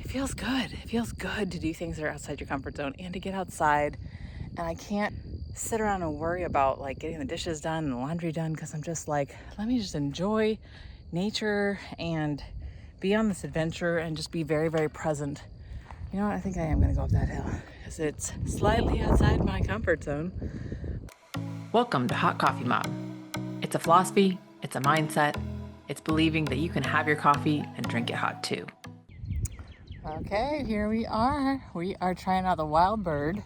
it feels good. It feels good to do things that are outside your comfort zone and to get outside. And I can't sit around and worry about like getting the dishes done and the laundry done, because I'm just like, let me just enjoy nature and be on this adventure and just be very, very present. You know what? I think I am going to go up that hill because it's slightly outside my comfort zone. Welcome to Hot Coffee Mom. It's a philosophy, it's a mindset, it's believing that you can have your coffee and drink it hot too. Okay, here we are. We are trying out the WildBird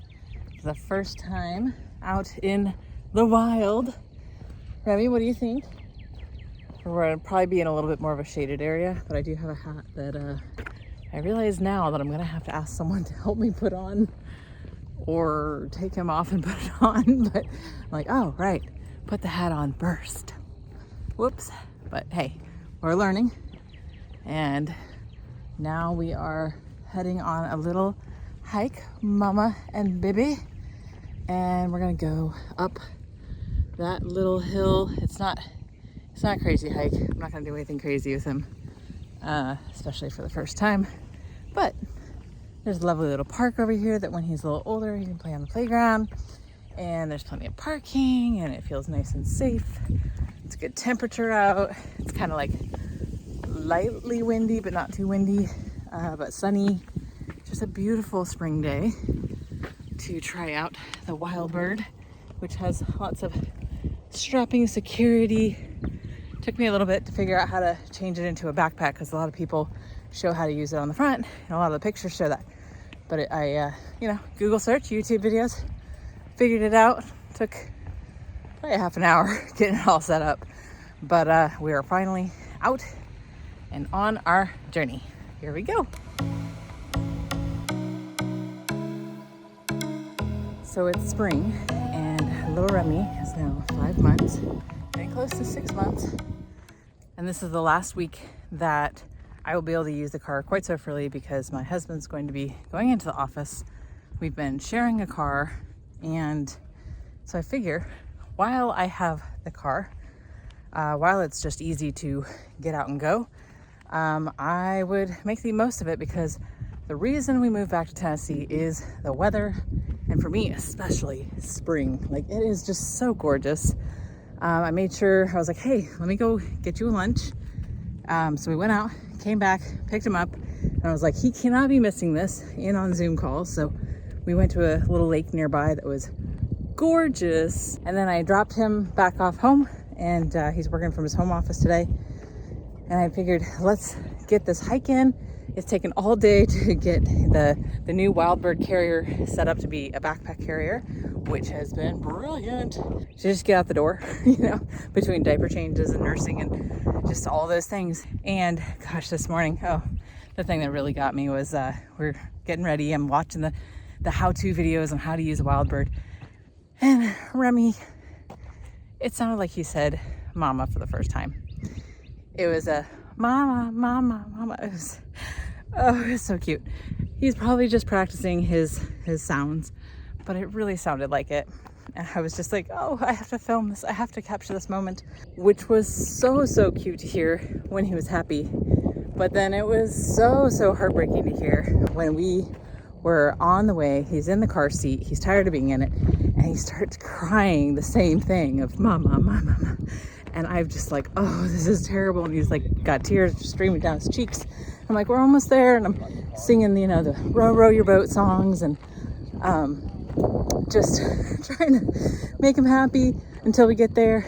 for the first time out in the wild. Remy, what do you think? We're going to probably be in a little bit more of a shaded area, but I do have a hat that I realize now that I'm going to have to ask someone to help me put on or take him off and put it on. But I'm like, oh, right, put the hat on first. Whoops. But hey, we're learning. And now we are heading on a little hike, Mama and Bibi. And we're going to go up that little hill. It's not a crazy hike. I'm not going to do anything crazy with him, especially for the first time. But there's a lovely little park over here that when he's a little older, he can play on the playground. And there's plenty of parking, and it feels nice and safe. It's a good temperature out. It's kind of like lightly windy, but not too windy, but sunny. Just a beautiful spring day to try out the WildBird, which has lots of strapping security. Took me a little bit to figure out how to change it into a backpack, because a lot of people show how to use it on the front, and a lot of the pictures show that. But I Google search, YouTube videos, figured it out. Took probably half an hour getting it all set up. But we are finally out and on our journey. Here we go. So it's spring, and little Remy is now 5 months, getting close to 6 months. And this is the last week that I will be able to use the car quite so freely, because my husband's going to be going into the office. We've been sharing a car, and so I figure while I have the car, while it's just easy to get out and go, I would make the most of it, because the reason we moved back to Tennessee is the weather, and for me especially spring. Like, it is just so gorgeous. I made sure, I was like, hey, let me go get you a lunch. So we went out, came back, picked him up, and I was like, he cannot be missing this in on Zoom calls. So we went to a little lake nearby that was gorgeous. And then I dropped him back off home, and he's working from his home office today. And I figured, let's get this hike in. It's taken all day to get the new WildBird Carrier set up to be a backpack carrier, which has been brilliant. To just get out the door, between diaper changes and nursing and just all those things. And gosh, this morning, the thing that really got me was we're getting ready. I'm watching the how-to videos on how to use a WildBird. And Remy, it sounded like he said mama for the first time. It was a mama, mama, mama. It was so cute. He's probably just practicing his sounds, but it really sounded like it. And I was just like, oh, I have to film this. I have to capture this moment, which was so cute to hear when he was happy. But then it was so heartbreaking to hear when we were on the way. He's in the car seat. He's tired of being in it. And he starts crying the same thing of mama, mama, mama. And I'm just like, oh, this is terrible. And he's like, got tears streaming down his cheeks. I'm like, we're almost there. And I'm singing, the row your boat songs, and just trying to make him happy until we get there.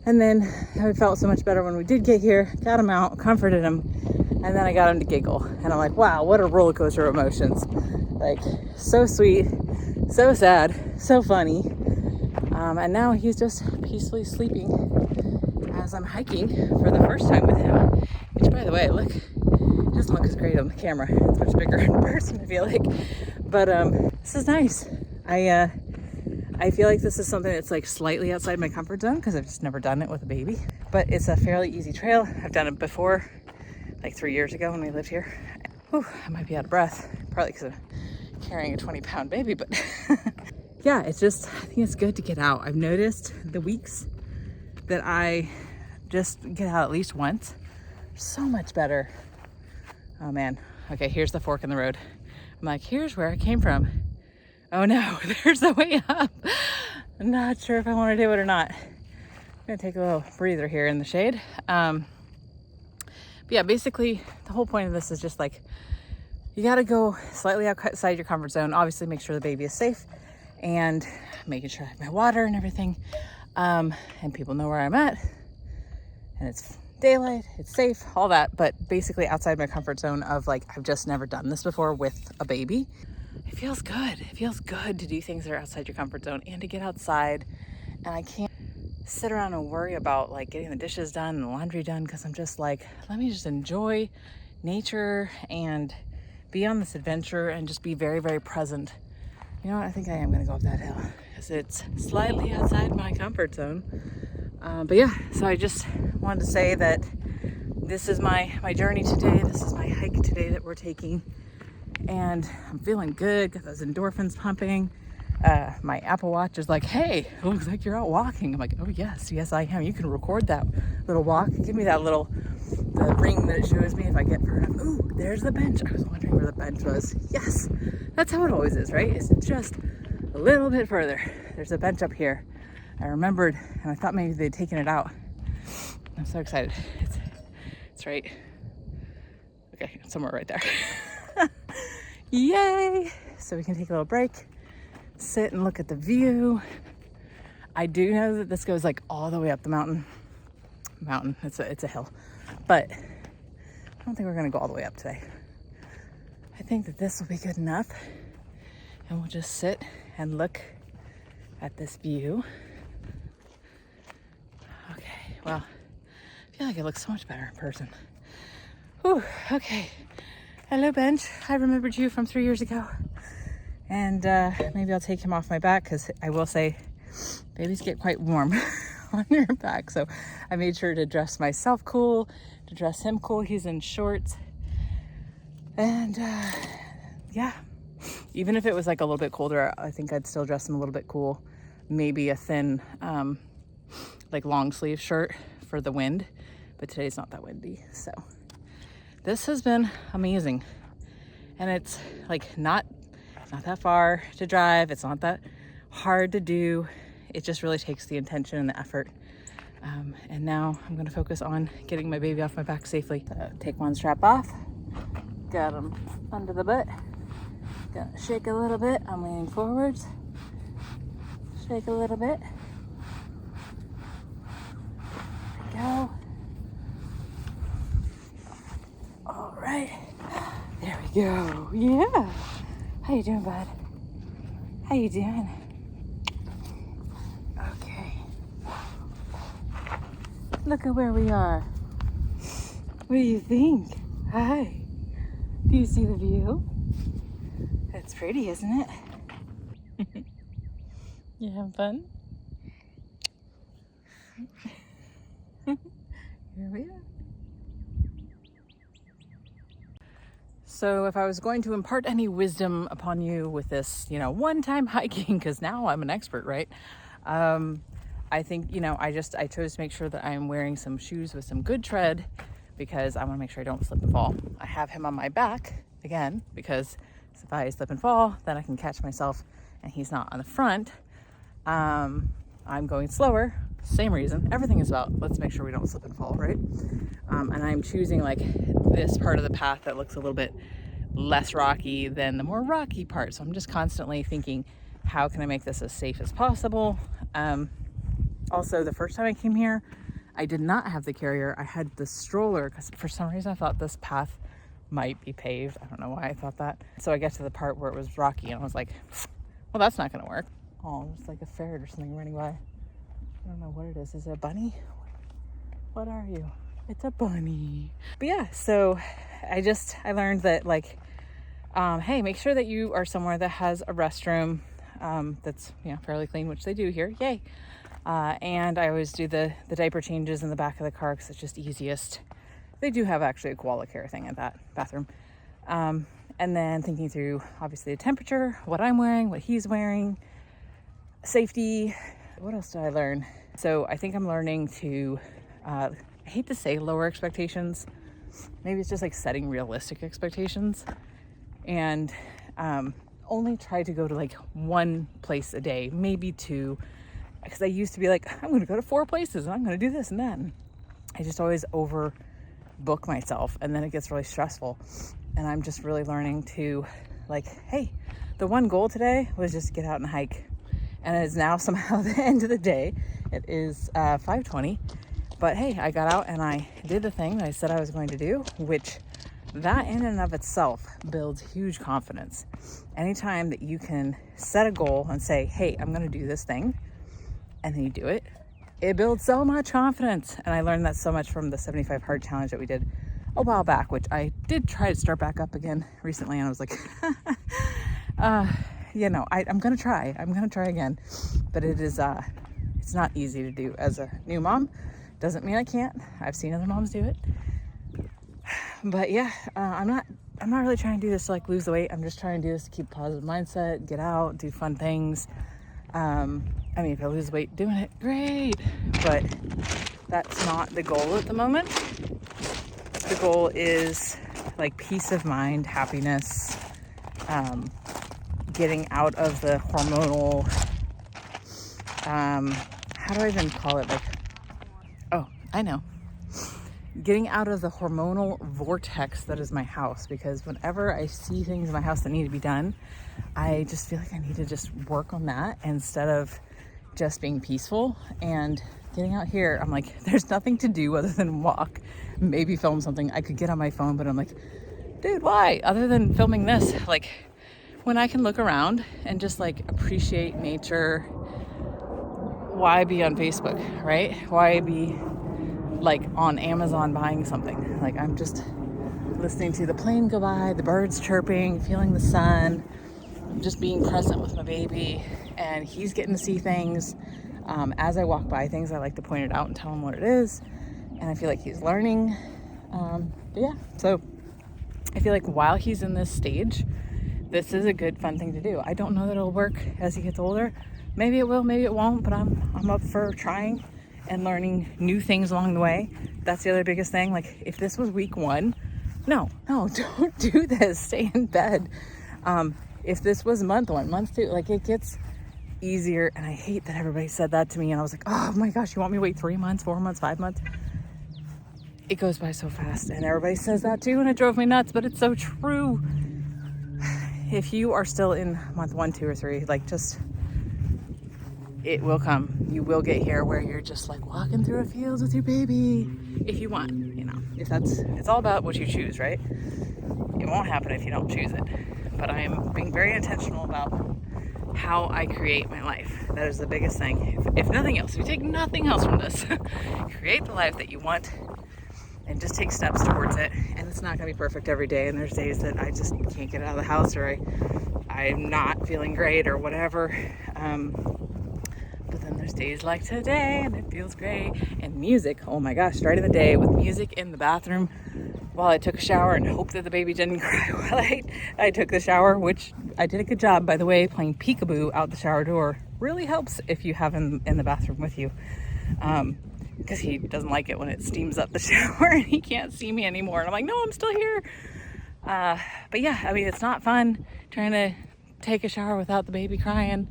And then I felt so much better when we did get here, got him out, comforted him, and then I got him to giggle. And I'm like, wow, what a roller coaster of emotions. Like, so sweet, so sad, so funny. And now he's just peacefully sleeping as I'm hiking for the first time with him, which, by the way, look, it doesn't look as great on the camera. It's much bigger in person, I feel like. But this is nice. I feel like this is something that's like slightly outside my comfort zone, because I've just never done it with a baby. But it's a fairly easy trail. I've done it before, like 3 years ago when we lived here. Whew, I might be out of breath, probably because I'm carrying a 20-pound baby, but yeah, I think it's good to get out. I've noticed the weeks that I just get out at least once, so much better. Oh man, okay, here's the fork in the road. I'm like, here's where I came from. Oh no, there's the way up. I'm not sure if I want to do it or not. I'm gonna take a little breather here in the shade. But yeah, basically the whole point of this is just like, you gotta go slightly outside your comfort zone. Obviously make sure the baby is safe and making sure I have my water and everything. And people know where I'm at and it's daylight, it's safe, all that. But basically outside my comfort zone of like, I've just never done this before with a baby. It feels good. It feels good to do things that are outside your comfort zone and to get outside. And I can't sit around and worry about like getting the dishes done and the laundry done, because I'm just like, let me just enjoy nature and be on this adventure and just be very, very present. You know what? I think I am going to go up that hill because it's slightly outside my comfort zone. But yeah, so I just wanted to say that this is my journey today. This is my hike today that we're taking. And I'm feeling good, got those endorphins pumping. My Apple Watch is like, hey, it looks like you're out walking. I'm like, oh yes, I am. You can record that little walk. Give me that the ring that it shows me if I get far enough. Ooh, there's the bench. I was wondering where the bench was. Yes, that's how it always is, right? It's just a little bit further. There's a bench up here. I remembered, and I thought maybe they'd taken it out. I'm so excited. It's right. Okay, somewhere right there. Yay! So we can take a little break, sit and look at the view. I do know that this goes like all the way up the mountain. It's a hill, but I don't think we're gonna go all the way up today. I think that this will be good enough, and we'll just sit and look at this view. Okay, well, I feel like it looks so much better in person. Whew, okay. Hello, bench. I remembered you from 3 years ago. And maybe I'll take him off my back, because I will say babies get quite warm on your back. So I made sure to dress myself cool, to dress him cool. He's in shorts. And yeah, even if it was like a little bit colder, I think I'd still dress him a little bit cool. Maybe a thin, like long sleeve shirt for the wind. But today's not that windy, so. This has been amazing, and it's like not that far to drive. It's not that hard to do. It just really takes the intention and the effort. And now I'm going to focus on getting my baby off my back safely. Take one strap off. Got him under the butt. Gonna shake a little bit. I'm leaning forwards. Shake a little bit. There we go. All right, there we go. Yeah. How you doing, bud? How you doing? Okay. Look at where we are. What do you think? Hi. Do you see the view? It's pretty, isn't it? You having fun? Here we are. So if I was going to impart any wisdom upon you with this, one-time hiking, because now I'm an expert, right? I think, I chose to make sure that I'm wearing some shoes with some good tread, because I want to make sure I don't slip and fall. I have him on my back, again, because if I slip and fall, then I can catch myself, and he's not on the front. I'm going slower, same reason. Everything is about, let's make sure we don't slip and fall, right? And I'm choosing like this part of the path that looks a little bit less rocky than the more rocky part. So I'm just constantly thinking, how can I make this as safe as possible? Also, the first time I came here, I did not have the carrier. I had the stroller, because for some reason I thought this path might be paved. I don't know why I thought that. So I get to the part where it was rocky, and I was like, well, that's not gonna work. Oh, it's like a ferret or something running by. I don't know what it is. Is it a bunny? What are you? It's a bunny. But yeah, so I learned that like, hey, make sure that you are somewhere that has a restroom that's fairly clean, which they do here. Yay. And I always do the diaper changes in the back of the car, because it's just easiest. They do have actually a koala care thing in that bathroom. And then thinking through obviously the temperature, what I'm wearing, what he's wearing, safety. What else did I learn? So I think I'm learning to, I hate to say lower expectations, maybe it's just like setting realistic expectations, and only try to go to like one place a day, maybe two, because I used to be like, I'm going to go to 4 places and I'm going to do this and that. And I just always overbook myself, and then it gets really stressful. And I'm just really learning to like, hey, the one goal today was just get out and hike. And it is now somehow the end of the day. It is 5:20, but hey, I got out and I did the thing that I said I was going to do, which that in and of itself builds huge confidence. Anytime that you can set a goal and say, hey, I'm going to do this thing, and then you do it, it builds so much confidence. And I learned that so much from the 75 hard challenge that we did a while back, which I did try to start back up again recently. And I was like, I'm going to try again, but it's not easy to do as a new mom. Doesn't mean I can't. I've seen other moms do it. But yeah, I'm not really trying to do this to like lose the weight. I'm just trying to do this to keep a positive mindset, get out, do fun things. If I lose weight doing it, great. But that's not the goal at the moment. The goal is like peace of mind, happiness, getting out of the hormonal, how do I even call it? Like, oh, I know. Getting out of the hormonal vortex that is my house, because whenever I see things in my house that need to be done, I just feel like I need to just work on that instead of just being peaceful. And getting out here, I'm like, there's nothing to do other than walk, maybe film something. I could get on my phone, but I'm like, dude, why? Other than filming this, like when I can look around and just like appreciate nature, why be on Facebook, right? Why be like on Amazon buying something? Like I'm just listening to the plane go by, the birds chirping, feeling the sun, just being present with my baby, and he's getting to see things. As I walk by things, I like to point it out and tell him what it is, and I feel like he's learning. But yeah, so I feel like while he's in this stage, this is a good fun thing to do. I don't know that it'll work as he gets older. Maybe it will, maybe it won't, but I'm up for trying and learning new things along the way. That's the other biggest thing. Like if this was week 1, no, don't do this. Stay in bed. If this was month 1, month 2, like it gets easier. And I hate that everybody said that to me. And I was like, oh my gosh, you want me to wait 3 months, 4 months, 5 months? It goes by so fast. And everybody says that too. And it drove me nuts, but it's so true. If you are still in month 1, 2, or 3, like just, it will come. You will get here where you're just like walking through a field with your baby, if you want, it's all about what you choose, right? It won't happen if you don't choose it. But I am being very intentional about how I create my life. That is the biggest thing. If nothing else, if you take nothing else from this, create the life that you want and just take steps towards it. And it's not gonna be perfect every day. And there's days that I just can't get out of the house, or I'm not feeling great or whatever. But then there's days like today and it feels great. And music, oh my gosh, starting the day with music in the bathroom while I took a shower and hoped that the baby didn't cry while I took the shower, which I did a good job, by the way. Playing peekaboo out the shower door really helps if you have him in the bathroom with you, because he doesn't like it when it steams up the shower and he can't see me anymore. And I'm like, no, I'm still here. But yeah, it's not fun trying to take a shower without the baby crying.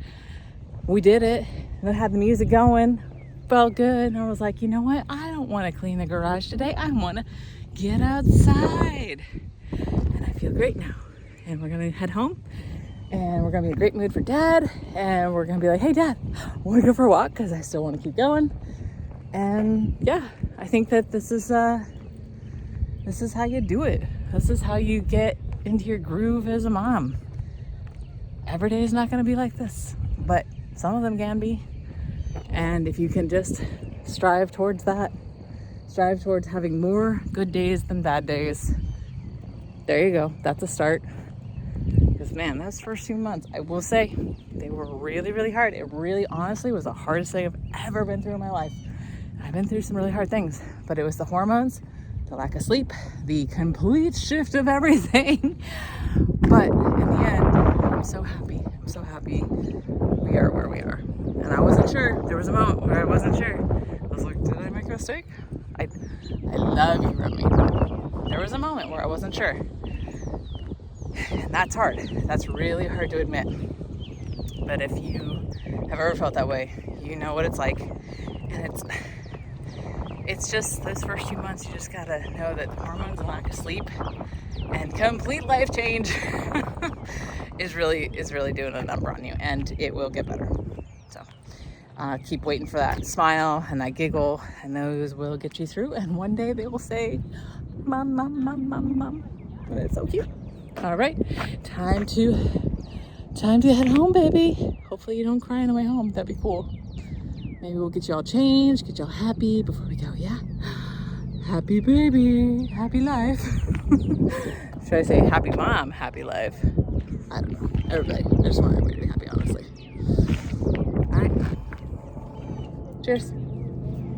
We did it, and I had the music going, felt good, and I was like, you know what? I don't want to clean the garage today. I want to get outside, and I feel great now. And we're gonna head home, and we're gonna be in a great mood for Dad, and we're gonna be like, hey Dad, want to go for a walk? Because I still want to keep going. And yeah, I think that this is how you do it. This is how you get into your groove as a mom. Every day is not going to be like this, but some of them can be. And if you can just strive towards that, strive towards having more good days than bad days, there you go. That's a start. Because man, those first 2 months, I will say, they were really, really hard. It really honestly was the hardest thing I've ever been through in my life. I've been through some really hard things, but it was the hormones, the lack of sleep, the complete shift of everything. But in the end, I'm so happy. I'm so happy we are where we are. And I wasn't sure. There was a moment where I wasn't sure. I was like, did I make a mistake? I love you, Remy. But there wasn't sure. And that's hard. That's really hard to admit. But if you have ever felt that way, you know what it's like. And it's just those first few months, you just gotta know that the hormones and lack of sleep and complete life change is really doing a number on you, and it will get better. So keep waiting for that smile and that giggle, and those will get you through. And one day they will say, "Mom, mom, mom, mom, mom." And it's so cute. All right, time to head home, baby. Hopefully you don't cry on the way home. That'd be cool. Maybe we'll get you all changed, get you all happy before we go. Yeah, happy baby, happy life. Should I say happy mom, happy life? I don't know. Everybody, I just want everybody to be happy, honestly. All right. Cheers.